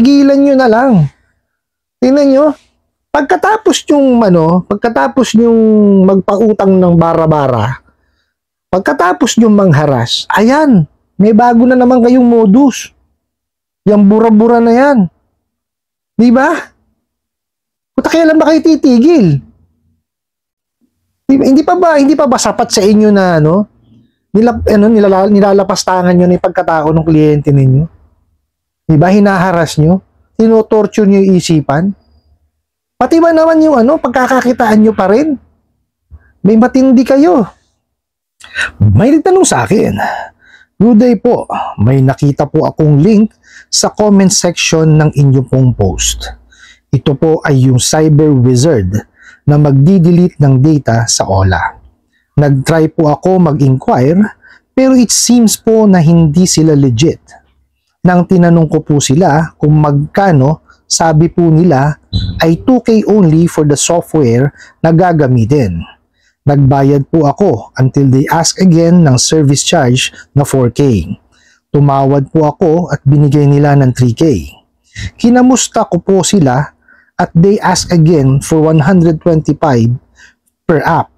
Tigilan nyo na lang. Tingnan nyo, pagkatapos yung magpautang ng bara-bara, pagkatapos yung mangharas, ayan, may bago na naman kayong modus. Yung bura-bura na yan. Di ba? Puta, kailan ba kayo titigil? Hindi pa ba sapat sa inyo na nilalapastangan nyo na yung pagkatao ng kliyente ninyo? Di ba? Hinaharas nyo? Tinotorture nyo yung isipan? Pati ba naman yung pagkakakitaan nyo pa rin? May matindi kayo. May nagtanong sa akin, "Good day po, may nakita po akong link sa comment section ng inyong pong post. Ito po ay yung cyber wizard na magdi-delete ng data sa OLA. Nag-try po ako mag-inquire pero it seems po na hindi sila legit. Nang tinanong ko po sila kung magkano, sabi po nila ay 2K only for the software na gagamitin. Nagbayad po ako until they ask again ng service charge na 4K. Tumawad po ako at binigay nila ng 3K. Kinamusta ko po sila at they ask again for 125 per app.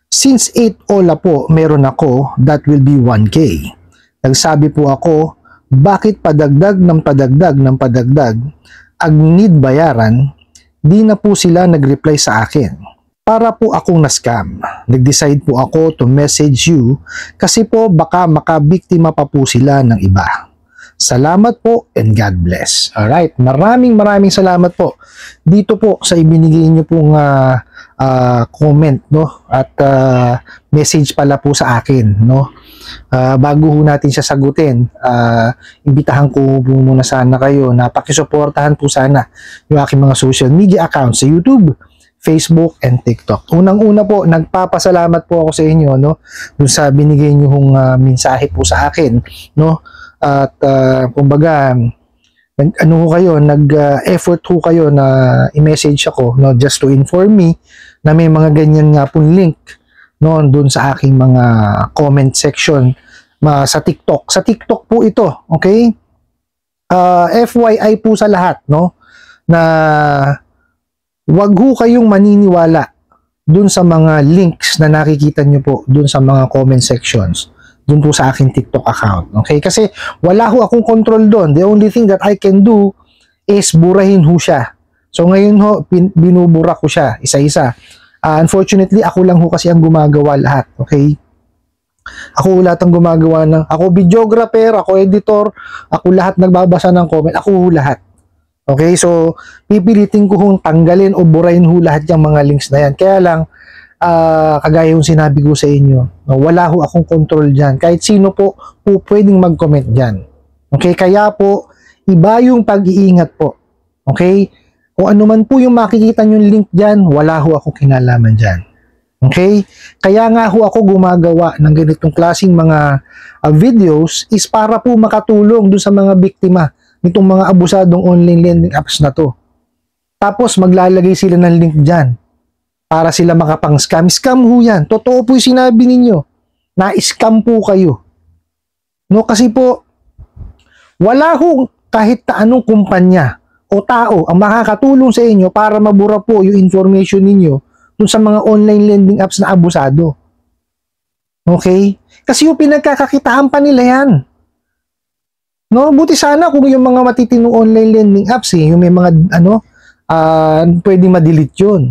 Since 8 OLA po meron ako, that will be 1K. Nagsabi po ako, bakit padagdag ng padagdag? Ag need bayaran, di na po sila nag-reply sa akin. Para po akong na-scam. Nag-decide po ako to message you kasi po baka makabiktima pa po sila ng iba. Salamat po and God bless." Alright, maraming salamat po dito po sa ibinigay niyo pong comment, no? At message pala po sa akin, no? Bago ho natin siya sagutin, imbitahan ko po muna sana kayo na pakisuportahan po sana yung aking mga social media accounts sa YouTube, Facebook, and TikTok. Unang-una po, nagpapasalamat po ako sa inyo, no? Dun sa binigay niyo hong mensahe po sa akin, no? At kumbaga, nag-effort ho kayo na i-message ako, no? Just to inform me na may mga ganyan nga pong link, no? Dun sa aking mga comment section sa TikTok. Sa TikTok po ito, okay? FYI po sa lahat, no? Na wag ho kayong maniniwala dun sa mga links na nakikita nyo po dun sa mga comment sections dun po sa aking TikTok account. Okay? Kasi wala ho akong control dun. The only thing that I can do is burahin ho siya. So ngayon ho, binubura ko siya isa-isa. Unfortunately, ako lang ho kasi ang gumagawa lahat. Okay? Ako lahat ang gumagawa ako videographer, ako editor, ako lahat nagbabasa ng comment, ako ho lahat. Okay, so pipilitin ko hong tanggalin o burahin ho lahat yung mga links na yan. Kaya lang, kagaya yung sinabi ko sa inyo, no, wala ho akong control dyan. Kahit sino po pwedeng mag-comment dyan. Okay, kaya po, iba yung pag-iingat po. Okay, kung ano man po yung makikita nyo link dyan, wala ho akong kinalaman dyan. Okay, kaya nga ho ako gumagawa ng ganitong klaseng mga videos is para po makatulong dun sa mga biktima itong mga abusadong online lending apps na to. Tapos maglalagay sila ng link dyan para sila makapang-scam. Scam ho yan. Totoo po yung sinabi ninyo na scam po kayo. No, kasi po wala ho kahit anong kumpanya o tao ang makakatulong sa inyo para mabura po yung information ninyo dun sa mga online lending apps na abusado. Okay? Kasi yung pinagkakakitaan pa nila yan. No, buti sana kung yung mga matitinong online lending apps yung may mga pwedeng ma-delete yun.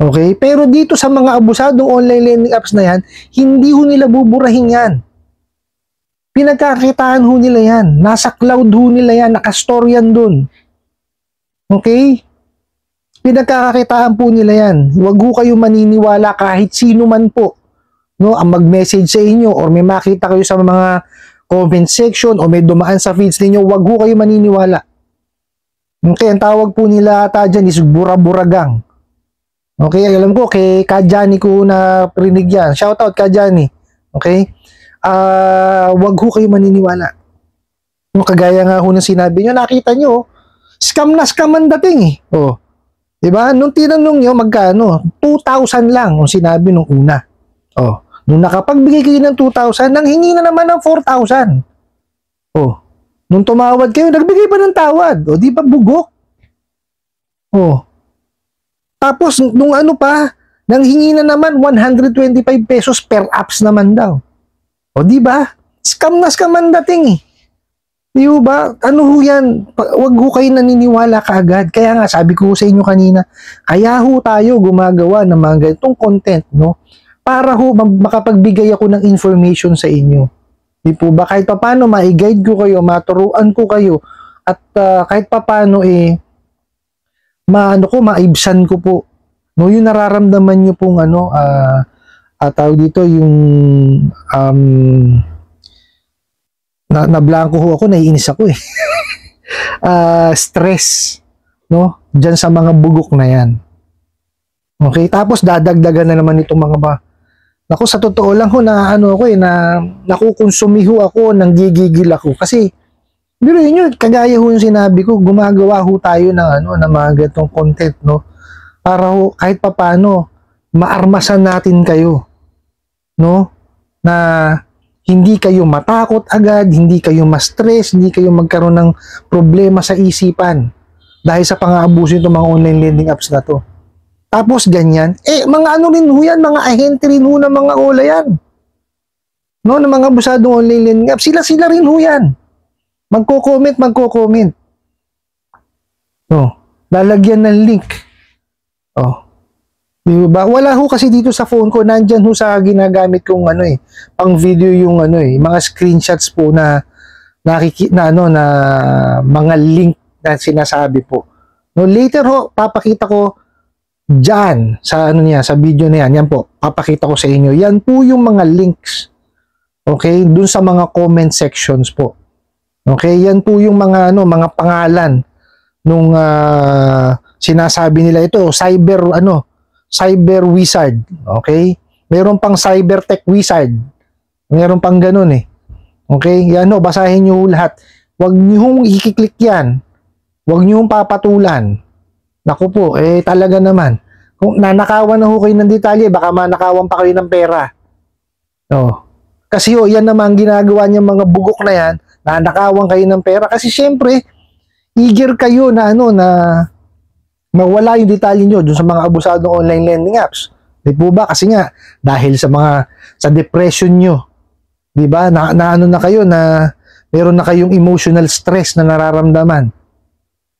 Okay? Pero dito sa mga abusadong online lending apps na yan, hindi ho nila buburahin yan. Pinagkakitaan ho nila yan. Nasa cloud ho nila yan. Nakastore yan dun. Okay? Pinagkakakitaan po nila yan. Huwag ho kayo maniniwala kahit sino man po, no, ang mag-message sa inyo or may makita kayo sa mga comment section o may dumaan sa feeds ninyo, wag ho kayo maniniwala. Okay, ang tawag po nila ata dyan is bura-buragang. Okay, alam ko, kay Kajani ko na prinig yan. Shout out Kajani. Okay? Wag ho kayo maniniwala. Yung kagaya nga ho ng sinabi nyo, nakita nyo, scam na scam ang dating eh. Oh. Diba? Nung tinanong nyo, magkano? 2,000 lang ang sinabi nung una. Oh. Nung nakapagbigay kayo ng 2,000, nang hingi na naman ng 4,000. Oh. Nung tumawad kayo, nagbigay pa ng tawad. O, di ba bugok? O. Tapos, nung ano pa, nanghingi na naman 125 pesos per apps naman daw. O, di ba? Scam na scam ang dating eh. Di ba? Ano ho yan? Huwag ho kayo naniniwala kaagad. Kaya nga, sabi ko sa inyo kanina, kaya ho tayo gumagawa ng mga ganitong content, no? Para ho makapagbigay ako ng information sa inyo. Di po ba? Kahit paano, ma-guide ko kayo, maturuan ko kayo, at kahit paano, maibsan ko po. No, yung nararamdaman nyo pong, tawag dito, yung, na blanco ho ako, naiinis ako eh. Stress, no? Diyan sa mga bugok na yan. Okay, tapos dadagdagan na naman itong mga Naku, sa totoo lang ho, na nakukonsumiho ako, nang gigigil ako. Kasi, pero yun, kagaya ho yung sinabi ko, gumagawa ho tayo ng mga ganitong content, no? Para ho, kahit papano, maarmasan natin kayo, no? Na hindi kayo matakot agad, hindi kayo ma-stress, hindi kayo magkaroon ng problema sa isipan dahil sa pang-aabuso itong mga online lending apps na to. Tapos ganyan, mga rin ho yan, mga ahente rin ho ng mga ola yan. No, ng mga abusadong online lending apps, sila rin ho yan. Magko-comment. No, lalagyan ng link. Oh. Diba? Wala ho kasi dito sa phone ko, nandyan ho sa ginagamit kong pang video yung mga screenshots po na mga link na sinasabi po. No, later ho, papakita ko diyan sa sa video na yan. Yan po, papakita ko sa inyo. Yan po yung mga links. Okay, dun sa mga comment sections po. Okay, yan po yung mga mga pangalan nung sinasabi nila ito, cyber wizard. Okay? Meron pang cyber tech wizard. Meron pang ganun eh. Okay? Yan basahin niyo lahat. Huwag niyo i-click yan. Huwag niyo papatulan. Naku po, talaga naman. Kung nanakawan na ho kayo ng detalye, baka manakawan pa kayo ng pera. No. Kasi yan naman ginagawa niya mga bugok na yan, nanakawan kayo ng pera. Kasi syempre, eager kayo na na mawala yung detalye nyo dun sa mga abusadong online lending apps. Di po ba? Kasi nga, dahil sa depression nyo, di ba? Na kayo na meron na kayong emotional stress na nararamdaman.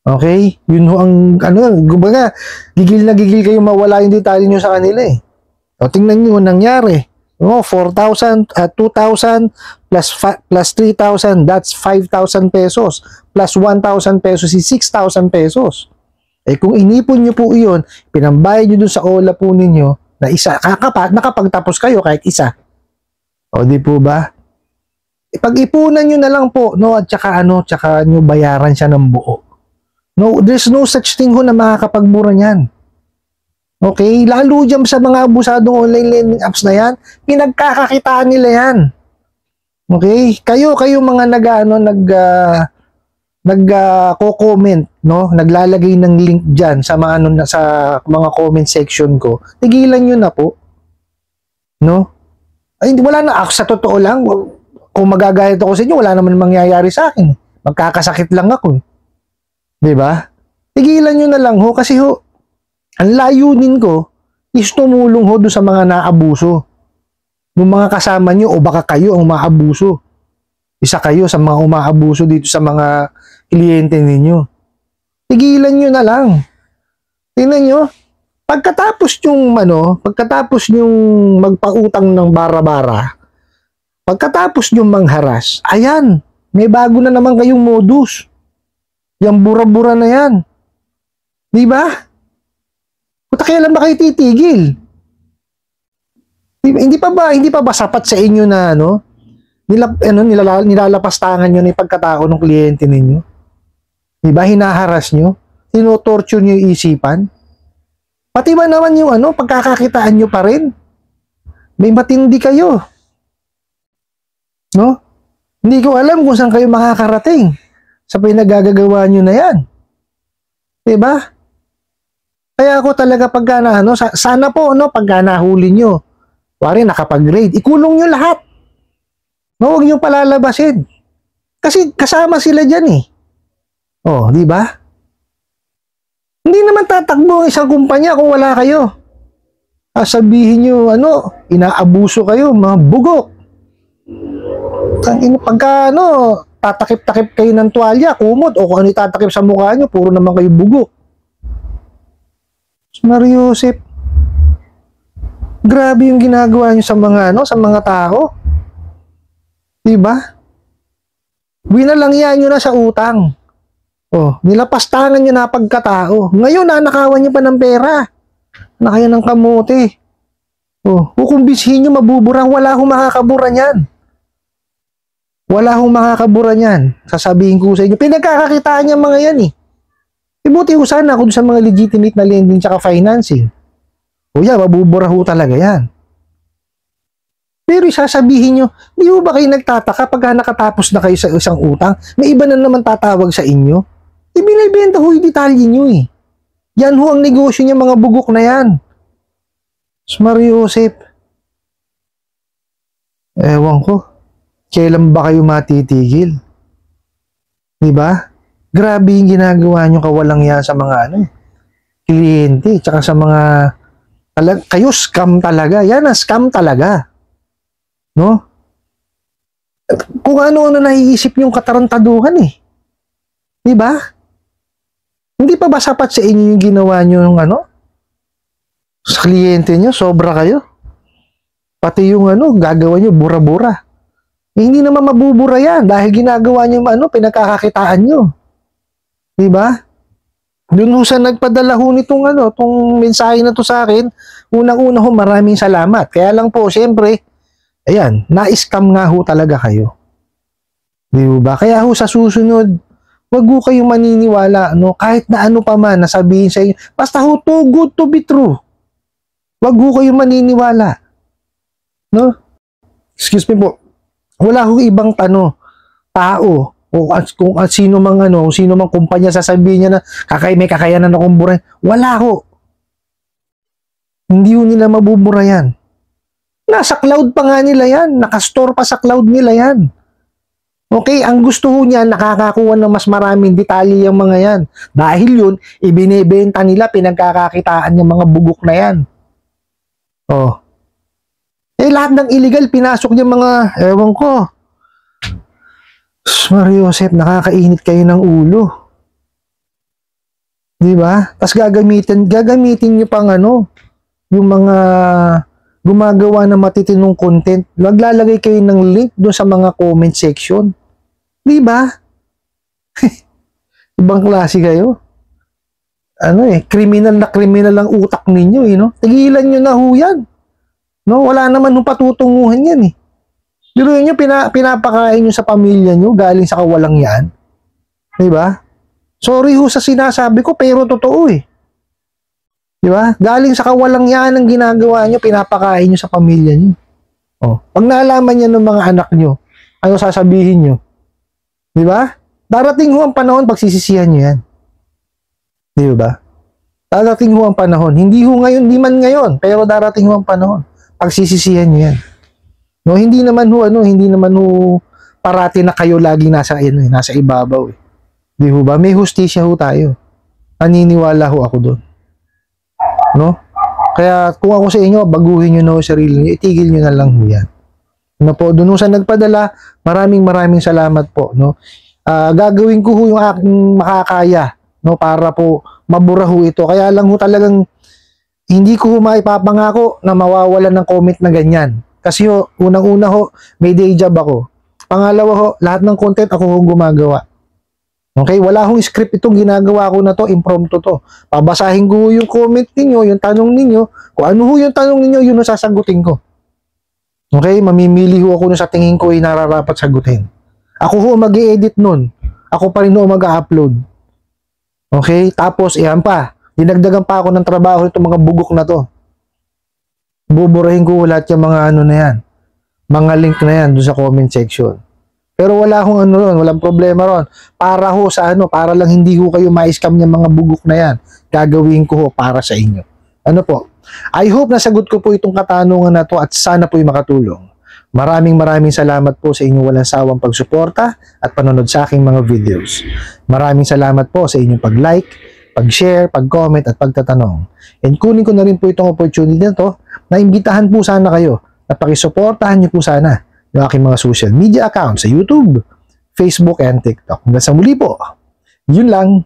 Okay? Yun ho ang, kumbaga, gigil na gigil kayo mawala yung detalye nyo sa kanila eh. O, tingnan nyo, nangyari. 4,000, 2,000 plus 3,000, that's 5,000 pesos. Plus 1,000 pesos is 6,000 pesos. Kung inipon nyo po iyon, pinambayad nyo dun sa OLA po ninyo, na isa, nakapagtapos kayo kahit isa. O, di po ba? Pag-ipunan nyo na lang po, no, at tsaka nyo bayaran siya ng buo. No, there's no such thing ho na makakapagmura niyan. Okay? Lalo dyan sa mga abusadong online lending apps na yan, pinagkakakitaan nila yan. Okay? Kayo mga nag-comment, no? Naglalagay ng link diyan sa mga sa mga comment section ko. Tigilan niyo na po. No? Ay, wala na ako sa totoo lang. Kung magagalit ako sa inyo, wala naman mangyayari sa akin. Magkakasakit lang ako. 'Di ba? Tigilan niyo na lang ho kasi ang layunin ko is tumulong doon sa mga naabuso. Yung mga kasama niyo o baka kayo ang maabuso. Isa kayo sa mga umaabuso dito sa mga kliyente ninyo. Tigilan nyo na lang. Tingnan nyo, pagkatapos yung magpautang ng bara-bara, pagkatapos nyo mangharas, ayan, may bago na naman kayong modus. Yung bura-bura na yan. Di ba? Kailan ba kayo titigil? Hindi pa ba sapat sa inyo na nilalapastangan nyo na yung pagkatao ng kliyente ninyo? Diba? Hinaharas nyo? Tinotorture nyo yung isipan? Pati ba naman yung pagkakakitaan nyo pa rin? May matindi kayo. No? Hindi ko alam kung saan kayo makakarating sa pinagagagawa nyo na yan. Diba? Kaya ako talaga pagka sana po, pagka nahuli nyo, wari nakapag-grade, ikulong nyo lahat. No, huwag nyo palalabasin. Kasi kasama sila dyan eh. Oh, di ba? Hindi naman tatakbo ang isang kumpanya kung wala kayo. Sabihin nyo, inaabuso kayo, mga bugok. Pagka, tatakip-takip kayo ng tuwalya, kumot, o kung ano itatakip sa mukha nyo, puro naman kayo bugok. Mario Joseph, grabe yung ginagawa nyo sa mga tao. Diba? Binalangyan nyo na sa utang. Oh, nilapastangan nyo na pagkatao. Ngayon, nanakawan nyo pa ng pera. Na kaya ng kamote. Oh, kukumbisihin nyo mabuburang, wala akong makakabura niyan. Wala akong makakabura niyan. Sasabihin ko sa inyo, pinagkakakitaan niya mga yan eh. Ibuti ko sana kung sa mga legitimate na lending tsaka financing. O yan, mabubura ho talaga yan. Pero sasabihin nyo, di ba kayo nagtataka pagka nakatapos na kayo sa isang utang, may iba na naman tatawag sa inyo? Ibinibenta ho yung detalye nyo eh. Yan ho ang negosyo niya, mga bugok na yan. Mario Joseph, ewan ko, kailan ba kayo matitigil? Diba? Grabe yung ginagawa nyo kawalang yan sa mga kliyente, tsaka sa mga, kayo scam talaga. Yan ang scam talaga. No? Kung ano-ano naiisip yung katarantaduhan eh. Diba? Hindi pa ba sapat sa inyo yung ginawa nyo yung sa kliyente nyo? Sobra kayo. Pati yung gagawa nyo, bura-bura. Hindi naman mabubura yan dahil ginagawa nyo pinagkakakitaan nyo. Diba? Doon sa nagpadala ho nitong tong mensahe na to sa akin, unang-una ho, maraming salamat. Kaya lang po, siyempre, ayan, na-scam nga ho talaga kayo. Diba? Kaya ho sa susunod, wag ho kayong maniniwala, kahit na pa man nasabihin sa inyo. Basta ho, too good to be true. Wag ho kayong maniniwala. No? Excuse me po. Wala ho ibang tao, o kung sino mang sino mang kumpanya sasabihin niya na may kakayanan akong burahin. Wala ho. Hindi ho nila mabubura yan. Nasa cloud pa nga nila yan. Nakastore pa sa cloud nila yan. Okay, ang gusto ho niya, nakakakuha ng mas maraming detalye yung mga yan. Dahil yun, ibinebenta nila, pinagkakakitaan yung mga bugok na yan. Oh. Lahat ng illegal, pinasok yung mga, ewan ko. Mario Joseph, nakakainit kayo ng ulo. Diba? Tapos gagamitin nyo pang yung mga gumagawa ng matitinong content, maglalagay kayo ng link doon sa mga comment section. Di ba? Ibang klase kayo. Kriminal na kriminal ang utak ninyo, Tigilan nyo na ho yan. No, wala naman nung patutunguhan yan, Pero yun pinapakain nyo sa pamilya nyo, galing sa kawalang yan. Di ba? Sorry ho sa sinasabi ko, pero totoo, Di ba? Galing sa kawalang yan ang ginagawa nyo, pinapakain nyo sa pamilya nyo. Oh, pag naalaman yan ng mga anak nyo, ano sasabihin nyo? Di ba? Darating ho ang panahon, pagsisisihan nyo yan. Di ba? Darating ho ang panahon. Hindi ho ngayon, di man ngayon, pero darating ho ang panahon. Pagsisisihan nyo yan. No, hindi naman ho parati na kayo laging nasa ibabaw, Di ho ba? May hustisya ho tayo. Naniniwala ho ako doon. No? Kaya kung ako sa inyo, baguhin nyo na ho sarili nyo, itigil nyo na lang ho yan. Po, doon sa nagpadala, maraming salamat po, gagawin ko ho yung aking makakaya, para po mabura ho ito. Kaya lang ho talagang hindi ko ho maipapangako na mawawalan ng comment na ganyan. Kasi ho, unang-una ho, may day job ako. Pangalawa ho, lahat ng content ako ho gumagawa. Okay, wala hong script itong ginagawa ko na to, impromptu to. Pabasahin ko yung comment ninyo, yung tanong ninyo, kung ano ho yung tanong ninyo, yun ang sasagutin ko. Okay, mamimili ho ako sa tingin ko ay nararapat sagutin. Ako ho mag-i-edit nun. Ako pa rin ho mag-upload. Okay, tapos iyan pa, dinagdagan pa ako ng trabaho itong mga bugok na to. Buburahin ko lahat yung mga na yan. Mga link na yan doon sa comment section. Pero wala akong ron, walang problema ron. Para ho sa para lang hindi ho kayo ma-scam ng mga bugok na yan. Gagawin ko ho para sa inyo. Po? I hope nasagot ko po itong katanungan na to at sana po'y makatulong. Maraming salamat po sa inyong walang sawang pagsuporta at panonood sa aking mga videos. Maraming salamat po sa inyong pag-like, pag-share, pag-comment at pagtatanong. And kunin ko na rin po itong opportunity na to na imbitahan po sana kayo na pakisuportahan niyo po sana yung aking mga social media accounts sa YouTube, Facebook, and TikTok. Hanggang sa muli po. Yun lang.